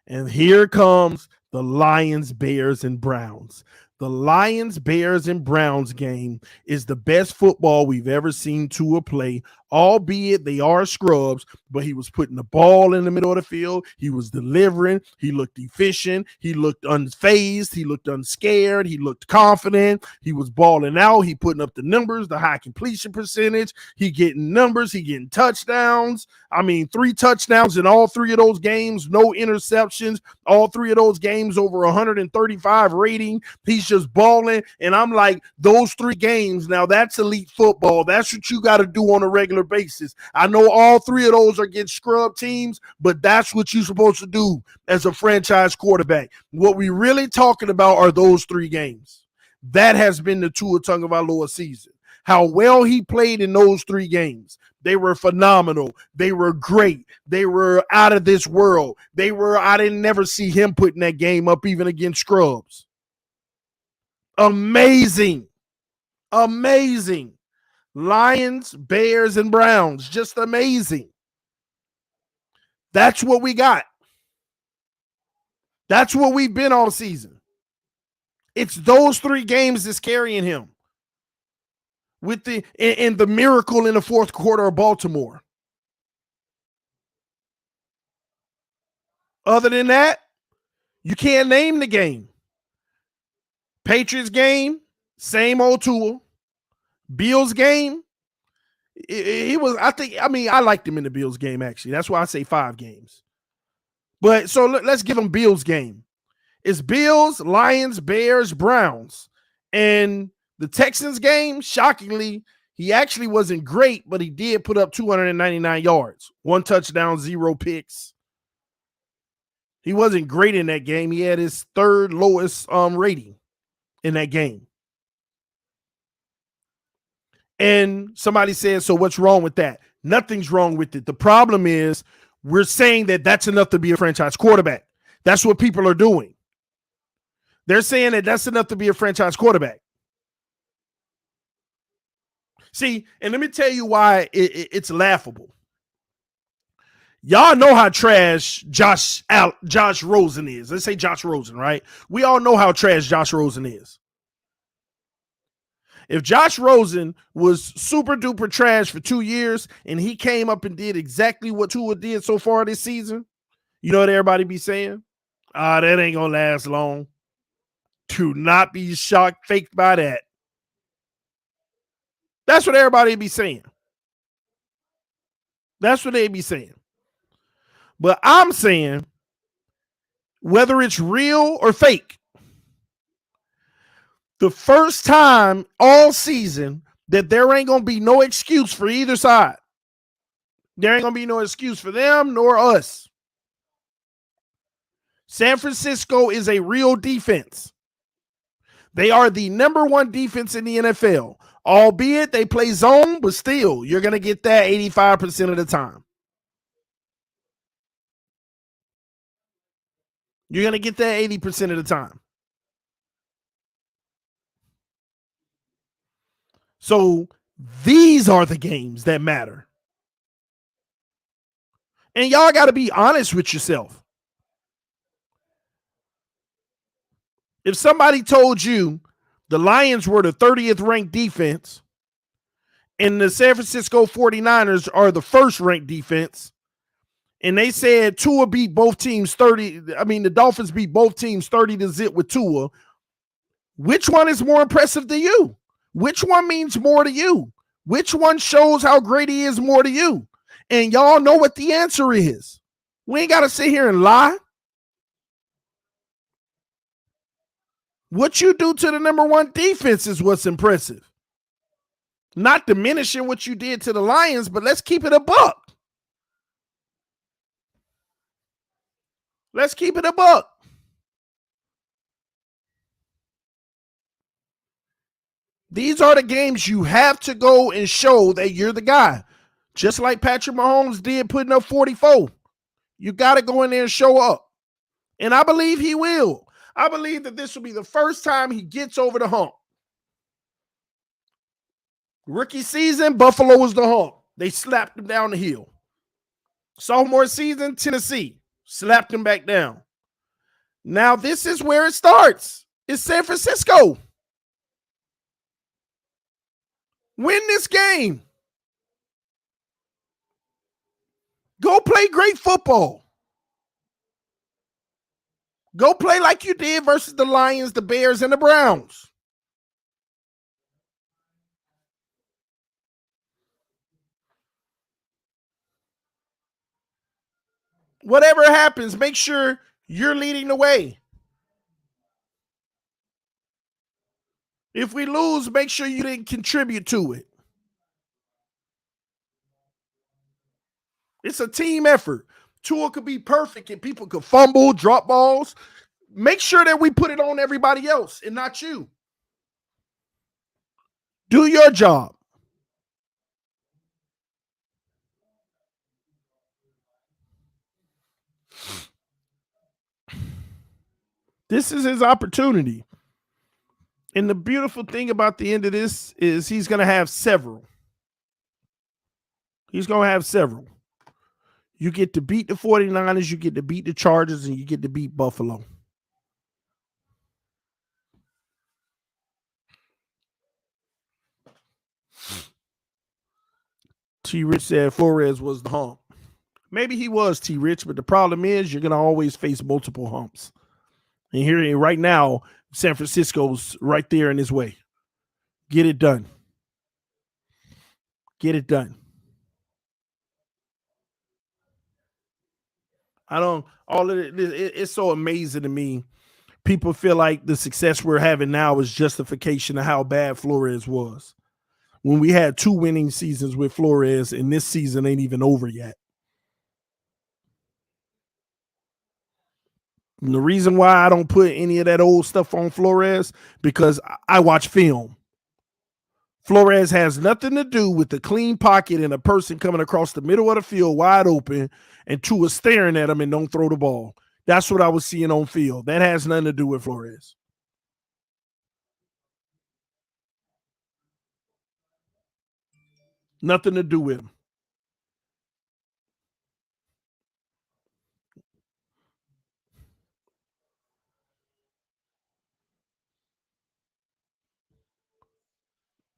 And here comes the Lions, Bears, and Browns. The Lions, Bears, and Browns game is the best football we've ever seen Tua play, albeit they are scrubs, but he was putting the ball in the middle of the field. He was delivering. He looked efficient. He looked unfazed. He looked unscared. He looked confident. He was balling out. He putting up the numbers, the high completion percentage. He getting numbers. He getting touchdowns. 3 touchdowns in all 3 of those games, no interceptions. All 3 of those games over 135 rating. He's just balling, and I'm like, those 3 games, now that's elite football. That's what you got to do on a regular basis. I know all 3 of those are against scrub teams, but that's what you're supposed to do as a franchise quarterback. What we really talking about are those 3 games. That has been the Tua Tagovailoa season. How well he played in those 3 games. They were phenomenal. They were great. They were out of this world. I didn't never see him putting that game up even against scrubs. Amazing. Lions, Bears, and Browns. Just amazing. That's what we got. That's what we've been all season. It's those 3 games that's carrying him. With the miracle in the fourth quarter of Baltimore. Other than that, you can't name the game. Patriots game, same old Tua. Bills game, he was, I liked him in the Bills game, actually. That's why I say 5 games. But so let's give him Bills game. It's Bills, Lions, Bears, Browns. And the Texans game, shockingly, He actually wasn't great, but he did put up 299 yards, 1 touchdown, 0 picks. He wasn't great in that game. He had his third lowest rating in that game. And somebody said, so what's wrong with that? Nothing's wrong with it. The problem is we're saying that that's enough to be a franchise quarterback. That's what people are doing. They're saying that that's enough to be a franchise quarterback. See, and let me tell you why it's laughable. Y'all know how trash Josh Rosen is. Let's say Josh Rosen, right? We all know how trash Josh Rosen is. If Josh Rosen was super duper trash for 2 years and he came up and did exactly what Tua did so far this season, you know what everybody be saying? That ain't gonna last long. Do not be shocked, faked by that. That's what everybody be saying. That's what they be saying. But I'm saying, whether it's real or fake, the first time all season that there ain't going to be no excuse for either side. There ain't going to be no excuse for them nor us. San Francisco is a real defense. They are the number 1 defense in the NFL. Albeit they play zone, but still, you're going to get that 85% of the time. You're going to get that 80% of the time. So these are the games that matter. And y'all got to be honest with yourself. If somebody told you the Lions were the 30th ranked defense and the San Francisco 49ers are the first ranked defense, and they said Tua beat both teams the Dolphins beat both teams 30-0 with Tua, which one is more impressive to you? Which one means more to you? Which one shows how great he is more to you? And y'all know what the answer is. We ain't got to sit here and lie. What you do to the number 1 defense is what's impressive. Not diminishing what you did to the Lions, but let's keep it a buck. Let's keep it a buck. These are the games you have to go and show that you're the guy. Just like Patrick Mahomes did putting up 44. You got to go in there and show up. And I believe he will. I believe that this will be the first time he gets over the hump. Rookie season, Buffalo was the hump. They slapped him down the hill. Sophomore season, Tennessee slapped him back down. Now this is where it starts. It's San Francisco. Win this game. Go play great football. Go play like you did versus the Lions, the Bears, and the Browns. Whatever happens, make sure you're leading the way. If we lose, make sure you didn't contribute to it. It's a team effort. Tua could be perfect and people could fumble, drop balls. Make sure that we put it on everybody else and not you. Do your job. This is his opportunity. And the beautiful thing about the end of this is he's going to have several. He's going to have several. You get to beat the 49ers, you get to beat the Chargers, and you get to beat Buffalo. T. Rich said Flores was the hump. Maybe he was T. Rich, but the problem is you're going to always face multiple humps. And here, right now, San Francisco's right there in his way. Get it done. Get it done. It's so amazing to me. People feel like the success we're having now is justification of how bad Flores was. when we had 2 winning seasons with Flores, and this season ain't even over yet. And the reason why I don't put any of that old stuff on Flores, because I watch film. Flores has nothing to do with the clean pocket and a person coming across the middle of the field wide open and Tua staring at him and don't throw the ball. That's what I was seeing on field. That has nothing to do with Flores. Nothing to do with him.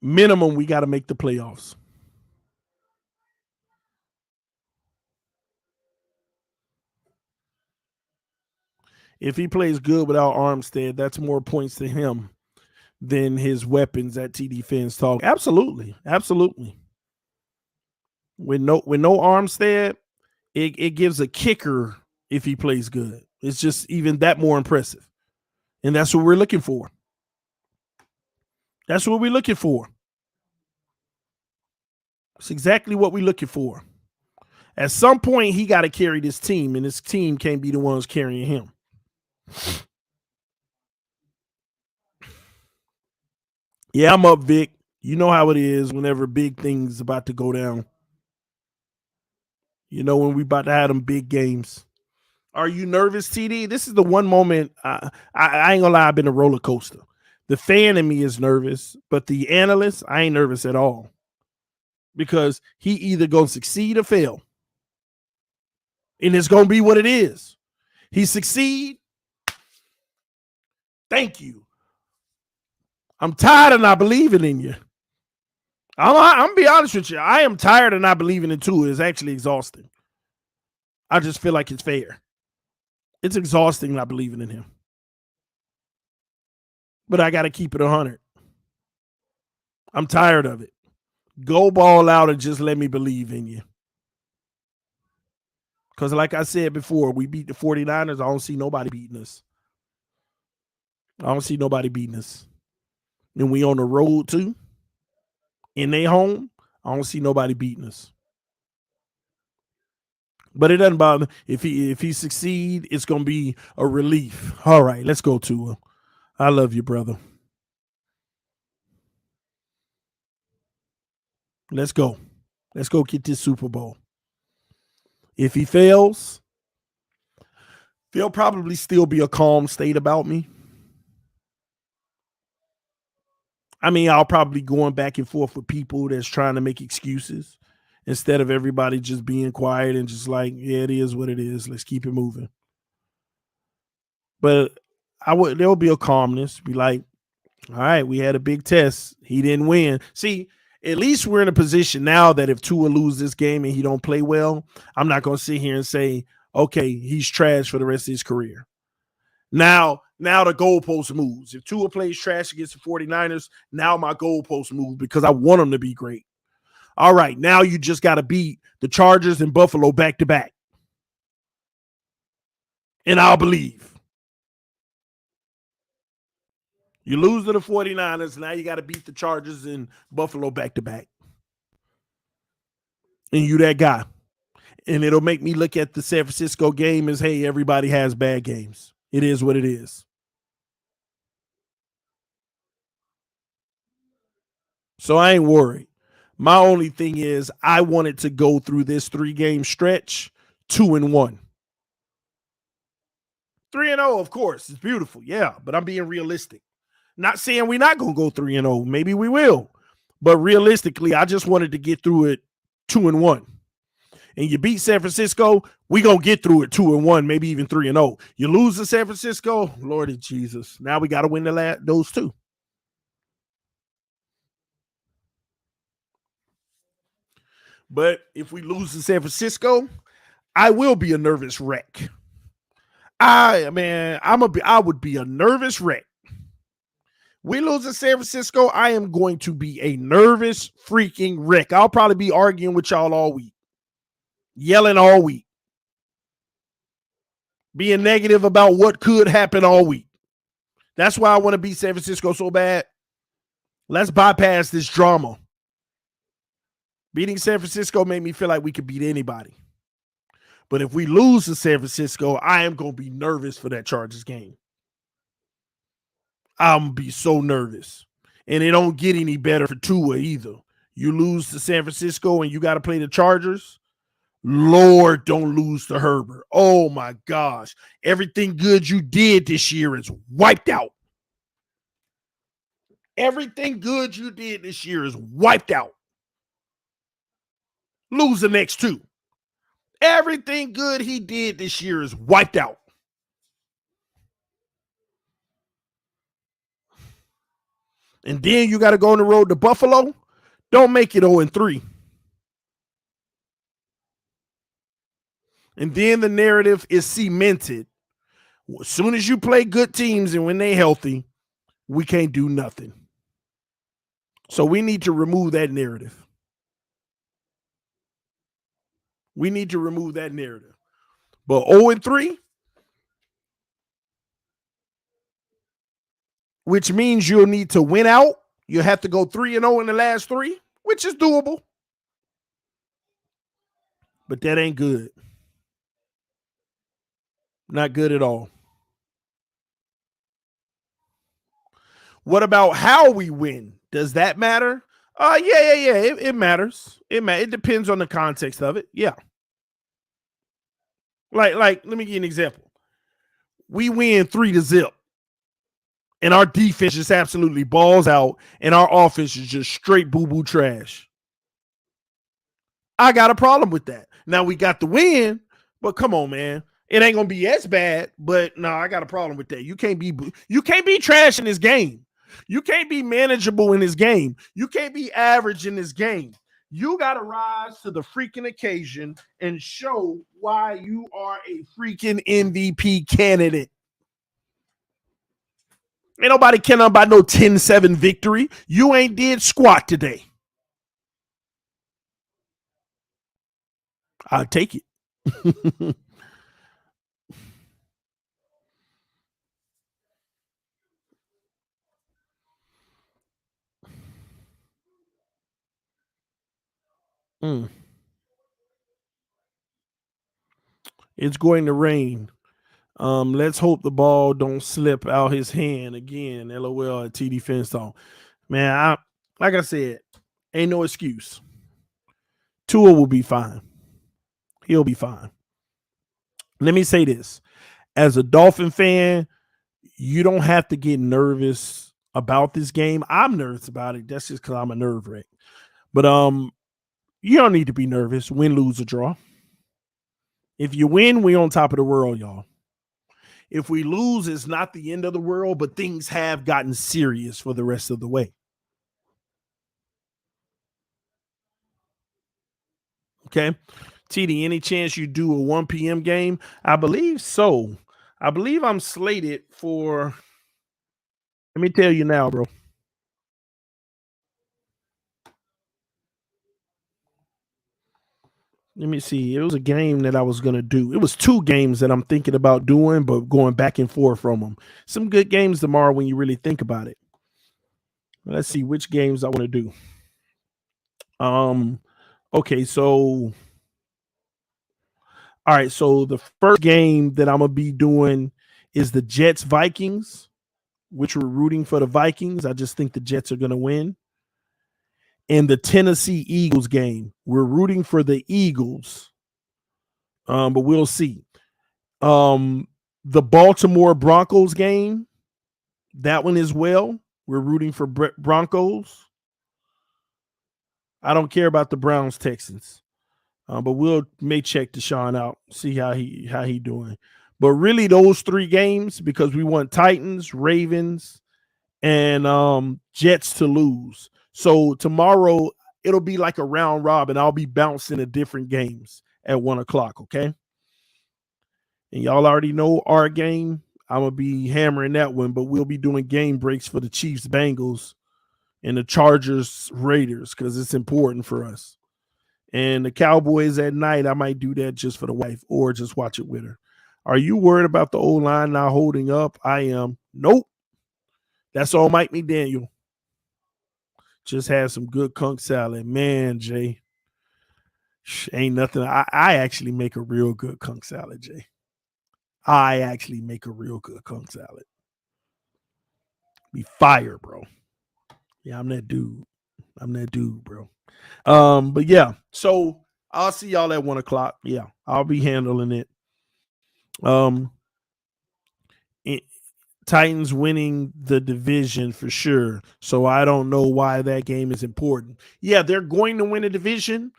Minimum, we got to make the playoffs. If he plays good without Armstead, that's more points to him than his weapons at TDPHINSTALK. Absolutely. Absolutely. With no Armstead, it gives a kicker if he plays good. It's just even that more impressive. And that's what we're looking for. That's what we're looking for. It's exactly what we're looking for. At some point, he got to carry this team, and this team can't be the ones carrying him. Yeah, I'm up, Vic. You know how it is whenever big things about to go down. You know when we about to have them big games. Are you nervous, TD? This is the one moment I ain't gonna lie, I've been a roller coaster. The fan in me is nervous, but the analyst, I ain't nervous at all. Because he either gonna succeed or fail. And it's gonna be what it is. He succeed. Thank you. I'm tired of not believing in you. I'm gonna be honest with you. I am tired of not believing in Tua. It's actually exhausting. I just feel like it's fair. It's exhausting not believing in him. But I got to keep it 100. I'm tired of it. Go ball out and just let me believe in you. Because like I said before, we beat the 49ers. I don't see nobody beating us. And we on the road too. In their home, I don't see nobody beating us. But it doesn't bother me. If he succeed, it's gonna be a relief. All right, let's go, Tua. I love you, brother. Let's go. Let's go get this Super Bowl. If he fails, there'll probably still be a calm state about me. I mean, I'll probably going back and forth with people that's trying to make excuses instead of everybody just being quiet and just like, yeah, it is what it is. Let's keep it moving. But there'll be a calmness. Be like, all right, we had a big test. He didn't win. See, at least we're in a position now that if Tua loses this game and he don't play well, I'm not going to sit here and say, okay, he's trash for the rest of his career. Now the goalpost moves. If Tua plays trash against the 49ers, now my goalpost moves because I want him to be great. All right, now you just got to beat the Chargers and Buffalo back to back. And I'll believe. You lose to the 49ers, now you got to beat the Chargers and Buffalo back to back. And you that guy. And it'll make me look at the San Francisco game as, hey, everybody has bad games. It is what it is. So I ain't worried. My only thing is I wanted to go through this 3-game stretch 2-1. 3-0, of course. It's beautiful. Yeah, but I'm being realistic. Not saying we're not going to go 3-0. Maybe we will. But realistically, I just wanted to get through it 2-1. And you beat San Francisco, we going to get through it 2-1, maybe even 3-0. You lose to San Francisco, Lord of Jesus. Now we got to win those two. But if we lose to San Francisco, I will be a nervous wreck. I would be a nervous wreck. We lose to San Francisco, I am going to be a nervous freaking wreck. I'll probably be arguing with y'all all week. Yelling all week. Being negative about what could happen all week. That's why I want to beat San Francisco so bad. Let's bypass this drama. Beating San Francisco made me feel like we could beat anybody. But if we lose to San Francisco, I am going to be nervous for that Chargers game. I'm going to be so nervous. And it don't get any better for Tua either. You lose to San Francisco and you got to play the Chargers. Lord, don't lose to Herbert. Oh, my gosh. Everything good you did this year is wiped out. Everything good you did this year is wiped out. Lose the next two. Everything good he did this year is wiped out. And then you got to go on the road to Buffalo. Don't make it 0-3. And then the narrative is cemented. As soon as you play good teams and when they're healthy, we can't do nothing. So we need to remove that narrative. We need to remove that narrative. But 0-3, which means you'll need to win out. You have to go 3-0 in the last three, which is doable. But that ain't good. Not good at all. What about how we win? Does that matter? Yeah. It matters. It depends on the context of it. Yeah. Like, let me give you an example. We win 3-0. And our defense just absolutely balls out, and our offense is just straight boo-boo trash. I got a problem with that. Now we got the win, but come on, man. It ain't gonna be as bad, but no, I got a problem with that. You can't be trash in this game. You can't be manageable in this game. You can't be average in this game. You got to rise to the freaking occasion and show why you are a freaking MVP candidate. Ain't nobody caring about no 10-7 victory. You ain't did squat today. I'll take it. It's going to rain. Let's hope the ball don't slip out his hand again. LOL at TDPHINSTALK. Man, like I said, ain't no excuse. Tua will be fine. He'll be fine. Let me say this. As a Dolphin fan, you don't have to get nervous about this game. I'm nervous about it. That's just because I'm a nerve wreck. But you don't need to be nervous. Win, lose, or draw. If you win, we on top of the world, y'all. If we lose, it's not the end of the world, but things have gotten serious for the rest of the way. Okay. TD, any chance you do a 1 p.m. game? I believe so. I believe I'm slated for, let me tell you now, bro. Let me see. It was a game that I was going to do. It was 2 games that I'm thinking about doing, but going back and forth from them. Some good games tomorrow when you really think about it. Let's see which games I want to do. Okay, so all right, so the first game that I'm going to be doing is the Jets Vikings, which we're rooting for the Vikings. I just think the Jets are going to win. And the Tennessee Eagles game, we're rooting for the Eagles. But we'll see. The Baltimore Broncos game, that one as well. We're rooting for Broncos. I don't care about the Browns Texans. But may check Deshaun out, see how he doing. But really those 3 games, because we want Titans, Ravens, and Jets to lose. So tomorrow it'll be like a round robin. I'll be bouncing to different games at 1:00. Okay. And y'all already know our game. I'm gonna be hammering that one, but we'll be doing game breaks for the Chiefs, Bengals, and the Chargers, Raiders, because it's important for us. And the Cowboys at night, I might do that just for the wife or just watch it with her. Are you worried about the O-line not holding up? I am. Nope. That's all Mike McDaniel. Just had some good conch salad. Man, Jay. Ain't nothing. I actually make a real good conch salad, Jay. I actually make a real good conch salad. Be fire, bro. Yeah, I'm that dude. I'm that dude, bro. But yeah, so I'll see y'all at 1:00. Yeah, I'll be handling it. Um, it, Titans winning the division for sure. So I don't know why that game is important. Yeah, they're going to win a division,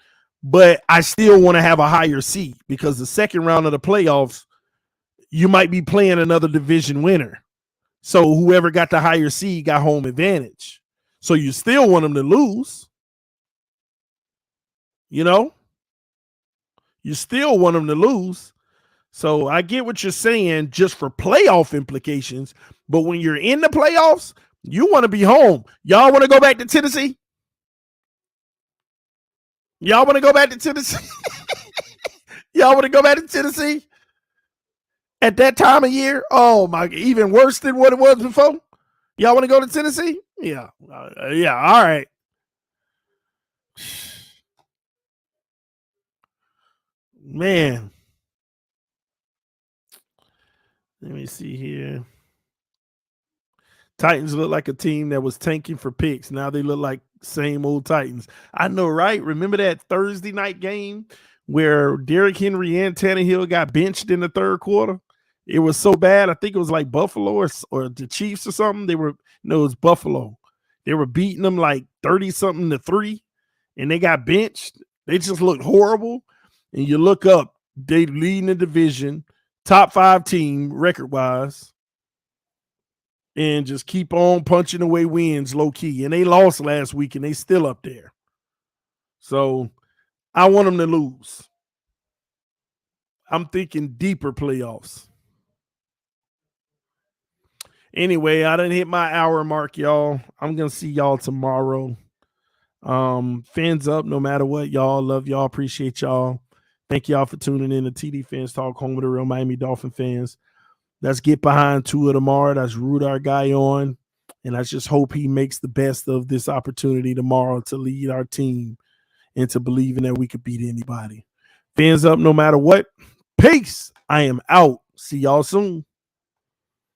but I still want to have a higher seed because the second round of the playoffs, you might be playing another division winner. So whoever got the higher seed got home advantage. So you still want them to lose. You know, you still want them to lose. So I get what you're saying just for playoff implications. But when you're in the playoffs, you want to be home. Y'all want to go back to Tennessee? Y'all want to go back to Tennessee? Y'all want to go back to Tennessee at that time of year? Oh my, even worse than what it was before. Y'all want to go to Tennessee? Yeah, yeah. All right. Man, let me see here. Titans look like a team that was tanking for picks. Now they look like same old Titans. I know, right? Remember that Thursday night game where Derrick Henry and Tannehill got benched in the third quarter? It was so bad. I think it was like Buffalo or the Chiefs or something. They were, no, it was Buffalo. They were beating them like 30-something to 3, and they got benched. They just looked horrible. And you look up, they leading the division, top 5 team record-wise, and just keep on punching away wins low key. And they lost last week and they still up there. So I want them to lose. I'm thinking deeper playoffs. Anyway, I didn't hit my hour mark, y'all. I'm going to see y'all tomorrow. Fans up no matter what, y'all. Love y'all. Appreciate y'all. Thank y'all for tuning in to TD Fans Talk, home of the real Miami Dolphin fans. Let's get behind Tua tomorrow. Let's root our guy on. And I just hope he makes the best of this opportunity tomorrow to lead our team into believing that we could beat anybody. Fans up no matter what. Peace. I am out. See y'all soon.